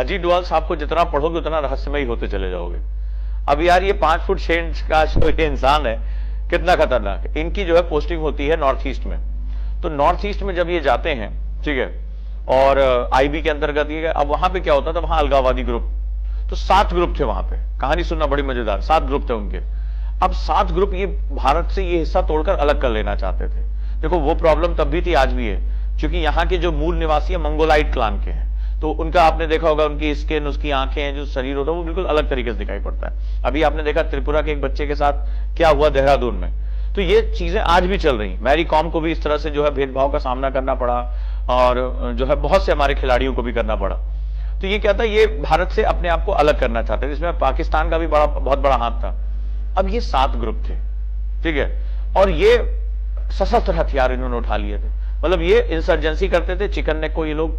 अजीत डोभाल साहब को जितना पढ़ोगे उतना रहस्यमयी होते चले जाओगे। अब यार ये 5 फुट 6 इंच का जो ये इंसान है, कितना खतरनाक है। इनकी जो है पोस्टिंग होती है नॉर्थ ईस्ट में। तो नॉर्थ ईस्ट में जब ये जाते हैं, ठीक है, और आईबी के अंतर्गत ये, अब वहां पे क्या होता था, वहां अलगाववादी ग्रुप, तो 7 ग्रुप थे वहां पे। कहानी सुनना बड़ी मजेदार, 7 ग्रुप थे उनके। अब 7 ग्रुप ये भारत से ये हिस्सा तोड़कर अलग कर लेना चाहते थे। देखो वो प्रॉब्लम तब भी थी, आज भी है, क्योंकि यहाँ के जो मूल निवासी है मंगोलाइट क्लान के हैं, तो उनका आपने देखा होगा, उनकी स्किन, उसकी आंखें, जो शरीर होता है वो बिल्कुल अलग तरीके से दिखाई पड़ता है। अभी आपने देखा त्रिपुरा के एक बच्चे के साथ क्या हुआ देहरादून में। तो ये चीजें आज भी चल रही। मैरी कॉम को भी इस तरह से जो है भेदभाव का सामना करना पड़ा, और जो है बहुत से हमारे खिलाड़ियों को भी करना पड़ा। तो ये क्या था, ये भारत से अपने आप को अलग करना चाहते थे, इसमें पाकिस्तान का भी बहुत बड़ा हाथ था। अब ये 7 ग्रुप थे, ठीक है, और ये सशस्त्र हथियार इन्होंने उठा लिए थे। मतलब ये इंसर्जेंसी करते थे, चिकन नेक को ये लोग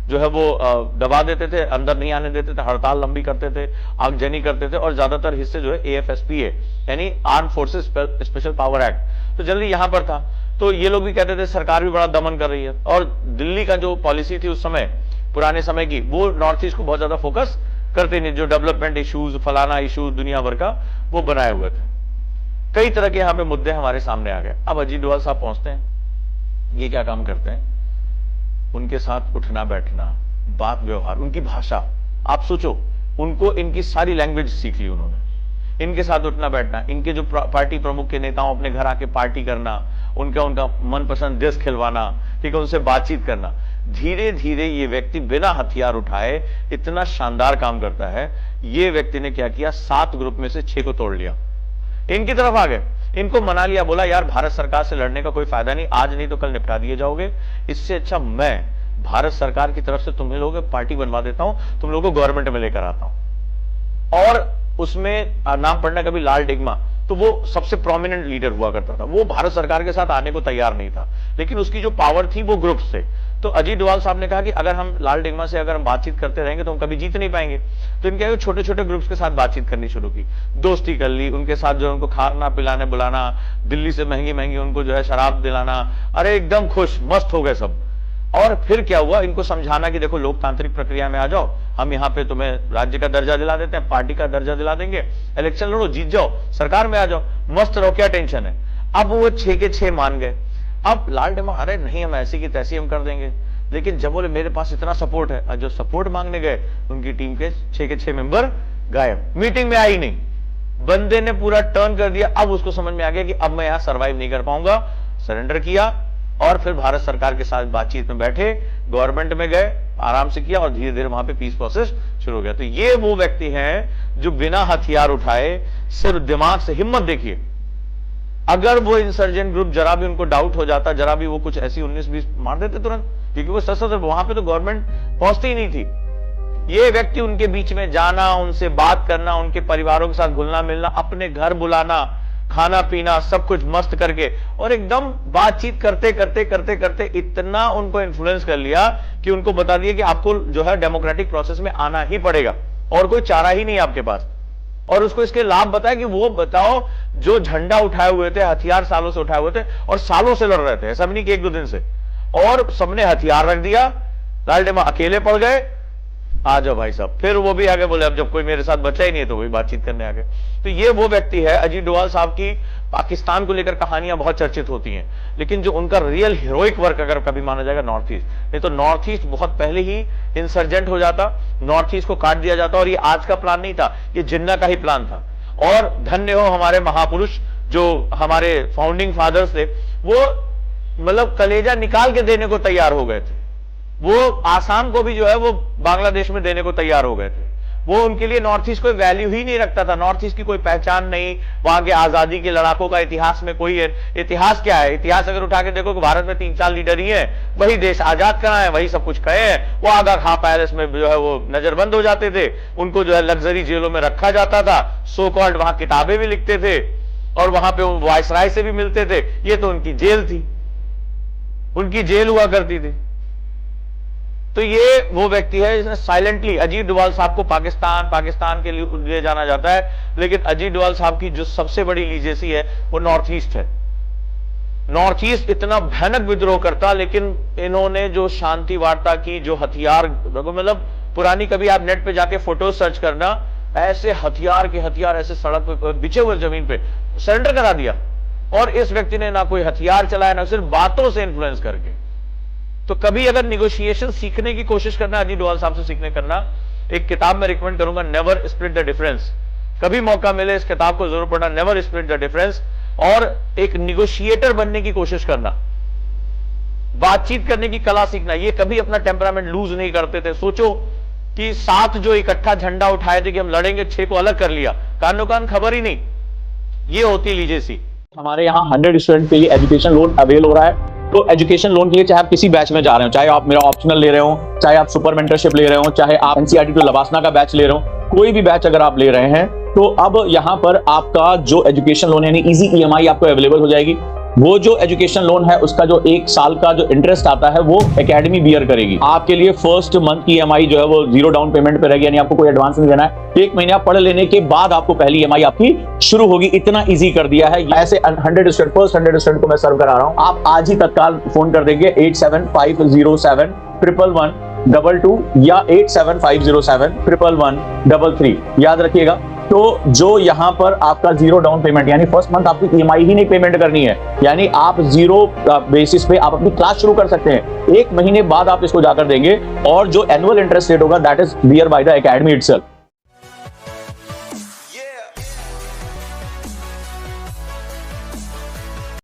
जो है वो दबा देते थे, अंदर नहीं आने देते थे, हड़ताल लंबी करते थे, आगजनी करते थे, और ज्यादातर हिस्से जो है AFSP है, यानी arm forces special power act, तो जल्दी यहां पर था। तो ये लोग भी कहते थे सरकार भी बड़ा दमन कर रही है, और दिल्ली का जो पॉलिसी थी उस समय, पुराने समय की, वो नॉर्थ ईस्ट को बहुत ज्यादा फोकस करते नहीं, जो डेवलपमेंट इश्यूज, फलाना इशू दुनिया भर का वो बनाए हुए थे। कई तरह के यहाँ पे मुद्दे हमारे सामने आ गए। अब अजीत डोभाल साहब पहुंचते हैं, ये क्या काम करते हैं, उनके साथ उठना बैठना, बात व्यवहार, उनकी भाषा, आप सोचो, उनको इनकी सारी लैंग्वेज सीख ली उन्होंने। इनके साथ उठना बैठना, इनके जो पार्टी प्रमुख के नेताओं अपने घर आके पार्टी करना, उनका मनपसंद देश खिलवाना, ठीक है, उनसे बातचीत करना। धीरे धीरे ये व्यक्ति बिना हथियार उठाए इतना शानदार काम करता है। ये व्यक्ति ने क्या किया, 7 ग्रुप में से 6 को तोड़ लिया, इनकी तरफ आ गए, इनको मना लिया, बोला यार भारत सरकार से लड़ने का कोई फायदा नहीं, आज नहीं तो कल निपटा दिए जाओगे, इससे अच्छा मैं भारत सरकार की तरफ से तुम्हें लोगों को पार्टी बनवा देता हूं, तुम लोगों को गवर्नमेंट में लेकर आता हूं। और उसमें नाम पढ़ना कभी लाल डिग्मा, तो वो सबसे प्रोमिनेंट लीडर हुआ करता था, वो भारत सरकार के साथ आने को तैयार नहीं था, लेकिन उसकी जो पावर थी वो ग्रुप से। तो अजीत डोभाल साहब ने कहा कि अगर हम लाल डिग्मा से अगर हम बातचीत करते रहेंगे तो हम कभी जीत नहीं पाएंगे। तो इनके छोटे छोटे ग्रुप्स के साथ बातचीत करनी शुरू की, दोस्ती कर ली उनके साथ, जो उनको खाना पिलाने बुलाना, दिल्ली से महंगी महंगी उनको जो है शराब दिलाना, अरे एकदम खुश मस्त हो गए सब। और फिर क्या हुआ, इनको समझाना कि देखो लोकतांत्रिक प्रक्रिया में आ जाओ, हम यहाँ पे तुम्हें राज्य का दर्जा दिला देते हैं, पार्टी का दर्जा दिला देंगे, इलेक्शन लड़ो, जीत जाओ, सरकार में आ जाओ, मस्त रहो, क्या टेंशन है। अब वो 6 के 6 मान गए। अब लाल डिग्मा, अरे नहीं हम ऐसी की तैसी हम कर देंगे, लेकिन जब बोले मेरे पास इतना सपोर्ट है, और जो सपोर्ट मांगने गए उनकी टीम के 6 के 6 मेंबर गायब, मीटिंग में आई नहीं, बंदे ने पूरा टर्न कर दिया। अब उसको समझ में आ गया कि अब मैं यहां सर्वाइव नहीं कर पाऊंगा, सरेंडर किया, और फिर भारत सरकार के साथ बातचीत में बैठे, गवर्नमेंट में गए, आराम से किया, और धीरे धीरे वहां पे पीस प्रोसेस शुरू हो गया। तो ये वो व्यक्ति हैं जो बिना हथियार उठाए, सिर्फ दिमाग से, हिम्मत देखिए, अगर वो इंसर्जेंट ग्रुप जरा भी उनको डाउट हो जाता, जरा भी वो कुछ ऐसी 19-20 मार देते तुरंत, क्योंकि वो सशस्त्र, वहां पे तो गवर्नमेंट पहुंचती ही नहीं थी। ये व्यक्ति उनके बीच में जाना, उनसे बात करना, उनके परिवारों के साथ घुलना मिलना, अपने घर बुलाना, खाना पीना सब कुछ मस्त करके, और एकदम बातचीत करते करते करते करते इतना उनको इन्फ्लुएंस कर लिया कि उनको बता दिया कि आपको जो है डेमोक्रेटिक प्रोसेस में आना ही पड़ेगा, और कोई चारा ही नहीं आपके पास। और उसको इसके लाभ बताया कि वो बताओ, जो झंडा उठाए हुए थे, हथियार सालों से उठाए हुए थे, और सालों से लड़ रहे थे, ऐसा भी नहीं कि 1-2 दिन से, और सबने हथियार रख दिया, लाल डिग्मा अकेले पड़ गए, आ जाओ भाई साहब। फिर वो भी आगे बोले अब जब कोई मेरे साथ बचा ही नहीं है तो वही बातचीत करने आ गए। तो ये वो व्यक्ति है। अजीत डोभाल साहब की पाकिस्तान को लेकर कहानियां बहुत चर्चित होती हैं, लेकिन जो उनका रियल हीरोइक वर्क अगर कभी माना जाएगा नॉर्थ ईस्ट, नहीं तो नॉर्थ ईस्ट बहुत पहले ही इंसर्जेंट हो जाता, नॉर्थ ईस्ट को काट दिया जाता, और ये आज का प्लान नहीं था, ये जिन्ना का ही प्लान था। और धन्य हो हमारे महापुरुष, जो हमारे फाउंडिंग फादर्स थे, वो मतलब कलेजा निकाल के देने को तैयार हो गए थे। वो आसाम को भी जो है वो बांग्लादेश में देने को तैयार हो गए थे। वो उनके लिए नॉर्थ ईस्ट कोई वैल्यू ही नहीं रखता था, नॉर्थ ईस्ट की कोई पहचान नहीं, वहां के आजादी के लड़ाकों का इतिहास में कोई इतिहास क्या है। इतिहास अगर उठा के देखो कि भारत में 3-4 लीडर ही हैं, वही देश आजाद कराए, वही सब कुछ कहे हैं। वो आगा खां पैलेस में जो है वो नजरबंद हो जाते थे, उनको जो है लग्जरी जेलों में रखा जाता था, सो कॉल्ड वहां किताबें भी लिखते थे, और वहां पे वायसराय से भी मिलते थे। ये तो उनकी जेल थी, उनकी जेल हुआ करती थी। तो ये वो व्यक्ति है जिसने साइलेंटली, अजीत डोभाल साहब को पाकिस्तान के लिए जाना जाता है, लेकिन अजीत डोभाल साहब की जो सबसे बड़ी लीजेसी है वो नॉर्थ ईस्ट है। नॉर्थ ईस्ट इतना भयानक विद्रोह करता, लेकिन इन्होंने जो शांति वार्ता की, जो हथियार, मतलब पुरानी कभी आप नेट पे जाके फोटो सर्च करना, ऐसे हथियार के हथियार ऐसे सड़क पे बिछे हुए जमीन पे सरेंडर करा दिया, और इस व्यक्ति ने ना कोई हथियार चलाया, ना सिर्फ बातों से इन्फ्लुएंस करके। तो कभी अगर निगोशिएशन सीखने की कोशिश करना, अजीत डोभाल साहब से सीखने करना, एक किताब में रिकमेंड करूंगा, नेवर स्प्लिट द डिफरेंस। कभी मौका मिले इस किताब को जरूर पढ़ना, नेवर स्प्लिट द डिफरेंस। और एक निगोशिएटर बनने की कोशिश करना, बातचीत करने की कला सीखना। ये कभी अपना टेम्परामेंट लूज नहीं करते थे। सोचो कि 7 जो इकट्ठा झंडा उठाए थे कि हम लड़ेंगे, 6 को अलग कर लिया, कानो कान खबर ही नहीं। ये होती लीजेसी। हमारे यहाँ 100 स्टूडेंट के लिए एजुकेशन लोन अवेल हो रहा है। तो एजुकेशन लोन के लिए चाहे आप किसी बैच में जा रहे हो, चाहे आप मेरा ऑप्शनल ले रहे हो, चाहे आप सुपर मेंटरशिप ले रहे हो, चाहे आप एनसीईआरटी टू लवासना का बैच ले रहे हो, कोई भी बैच अगर आप ले रहे हैं, तो अब यहाँ पर आपका जो एजुकेशन लोन यानी इजी ईएमआई आपको अवेलेबल हो जाएगी। वो जो एजुकेशन लोन है उसका जो 1 साल का जो इंटरेस्ट आता है वो एकेडमी बियर करेगी। आपके लिए फर्स्ट मंथ की ईएमआई जो है वो 0 डाउन पेमेंट पे रहेगी, यानी आपको कोई एडवांस नहीं देना है। 1 महीने आप पढ़ लेने के बाद आपको पहली ईएमआई आपकी शुरू होगी। इतना इजी कर दिया है। ऐसे 100 स्टूडेंट को मैं सर्व करा रहा हूं। आप आज ही तत्काल फोन कर देंगे 8750711122 या 8750711133। याद रखिएगा। तो जो यहाँ पर आपका 0 डाउन पेमेंट यानी फर्स्ट मंथ आपकी ईएमआई ही नहीं पेमेंट करनी है, यानी आप 0 बेसिस पे आप अपनी क्लास शुरू कर सकते हैं। 1 महीने बाद आप इसको जाकर देंगे और जो एनुअल इंटरेस्ट रेट होगा that is bear by the academy itself.